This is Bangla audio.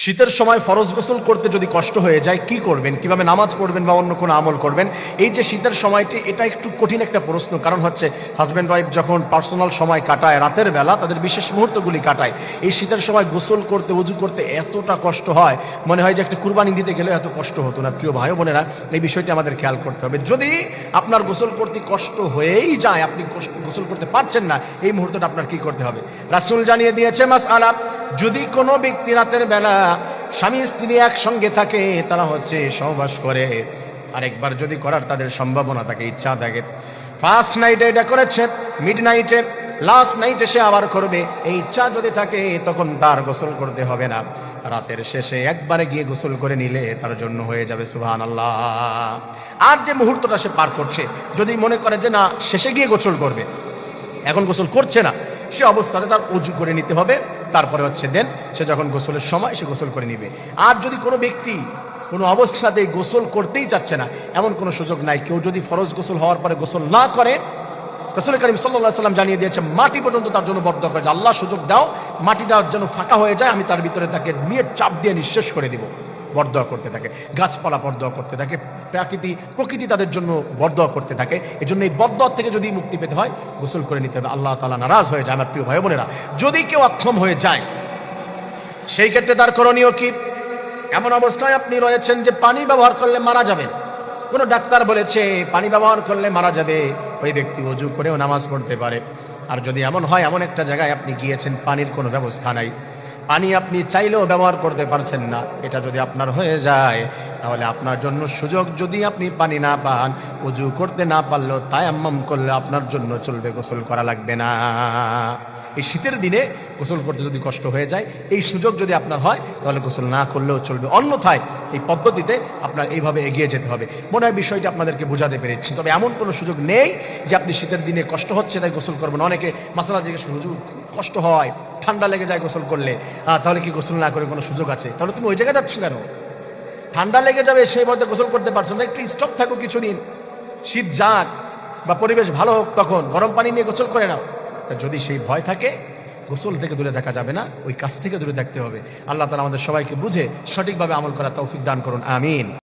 শীতের সময় ফরজ গোসল করতে যদি কষ্ট হয়ে যায় কি করবেন, কিভাবে নামাজ পড়বেন বা অন্য কোনো আমল করবেন? এই যে শীতের সময়টি, এটা একটু কঠিন একটা প্রশ্ন। কারণ হচ্ছে হাজব্যান্ড ওয়াইফ যখন পার্সোনাল সময় কাটায় রাতের বেলা, তাদের বিশেষ মুহূর্তগুলি কাটায়, এই শীতের সময় গোসল করতে, উজু করতে এতটা কষ্ট হয়, মনে হয় যে একটা কুরবানি দিতে গেলে এত কষ্ট হতো না। প্রিয় ভাই বোনেরা, এই বিষয়টি আমাদের খেয়াল করতে হবে। যদি আপনার গোসল করতে কষ্ট হয়েই যায়, আপনি গোসল করতে পারছেন না, এই মুহূর্তটা আপনার কি করতে হবে? রাসূল জানিয়ে দিয়েছে মাসআলা, যদি কোনো ব্যক্তি রাতের বেলা স্বামী স্ত্রী একসঙ্গে থাকে, তারা হচ্ছে সহবাস করে, আরেকবার যদি করার তাদের সম্ভাবনা থাকে, ইচ্ছা থাকে, ফার্স্ট নাইটে এটা করেছে, মিড নাইটে, লাস্ট নাইটে সে আবার করবে, এই ইচ্ছা যদি থাকে, তখন তার গোসল করতে হবে না। রাতের শেষে একবারে গিয়ে গোসল করে নিলে তার জন্য হয়ে যাবে সুবহানাল্লাহ। আর যে মুহূর্তটা সে পার করছে, যদি মনে করে যে না শেষে গিয়ে গোসল করবে, এখন গোসল করছে না, সে অবস্থাতে তার অজু করে নিতে হবে, তারপরে হচ্ছে দেন সে যখন গোসলের সময় সে গোসল করে নিবে। আর যদি কোনো ব্যক্তি কোনো অবস্থাতে গোসল করতেই চাচ্ছে না, এমন কোনো সুযোগ নাই। কেউ যদি ফরজ গোসল হওয়ার পরে গোসল না করে, রাসূল করিম সাল্লাল্লাহু আলাইহি ওয়াসাল্লাম জানিয়ে দিয়েছে মাটি পর্যন্ত তার জন্য বদ্ধ করে, আল্লাহ সুযোগ দাও মাটিটা যেন ফাঁকা হয়ে যায়, আমি তার ভিতরে তাকে নিয়ে চাপ দিয়ে নিঃশেষ করে দিব। বরদোয়া করতে থাকে, গাছপালা বরদোয়া করতে থাকে, প্রকৃতি তাদের জন্য বরদোয়া করতে থাকে। এই জন্য এই বরদোয়া থেকে যদি মুক্তি পেতে হয়, গোসল করে নিতে হবে, আল্লাহ তাআলা নারাজ হয়ে যায়। আমার প্রিয় ভাই বোনেরা, যদি কেউ অক্ষম হয়ে যায়, সেই ক্ষেত্রে তার করণীয় কি? এমন অবস্থায় আপনি রয়েছেন যে পানি ব্যবহার করলে মারা যাবেন, কোনো ডাক্তার বলেছে পানি ব্যবহার করলে মারা যাবে, ওই ব্যক্তি ওযু করেও নামাজ পড়তে পারে। আর যদি এমন হয়, এমন একটা জায়গায় আপনি গিয়েছেন, পানির কোনো ব্যবস্থা নাই, পানি আপনি চাইলেও ব্যবহার করতে পারছেন না, এটা যদি আপনার হয়ে যায়, তাহলে আপনার জন্য সুযোগ, যদি আপনি পানি না পান, ওযু করতে না পারলেও তায়াম্মুম করলে আপনার জন্য চলবে, গোসল করা লাগবে না। এই শীতের দিনে গোসল করতে যদি কষ্ট হয়ে যায়, এই সুযোগ যদি আপনার হয়, তাহলে গোসল না করলেও চলবে। অন্যথায় এই পদ্ধতিতে আপনার এইভাবে এগিয়ে যেতে হবে। মনে হয় বিষয়টি আপনাদেরকে বোঝাতে পেরেছি। তবে এমন কোনো সুযোগ নেই যে আপনি শীতের দিনে কষ্ট হচ্ছে তাই গোসল করবেন। অনেকে মাসালা জিজ্ঞেস করে, হুজুর কষ্ট হয়, ঠান্ডা লেগে যায় গোসল করলে, তাহলে কি গোসল না করে কোনো সুযোগ আছে? তাহলে তুমি ওই জায়গায় যাচ্ছ কেন? ঠান্ডা লেগে যাবে সেই মধ্যে গোসল করতে পারছো না, একটু স্টপ থাকো কিছুদিন, শীত যাক বা পরিবেশ ভালো হোক, তখন গরম পানি নিয়ে গোসল করে নাও। যদি সেই ভয় থাকে, গোসল থেকে দূরে থাকা যাবে না, ওই কাজ থেকে দূরে থাকতে হবে। আল্লাহ তাআলা আমাদের সবাইকে বুঝে সঠিকভাবে আমল করার তৌফিক দান করুন, আমিন।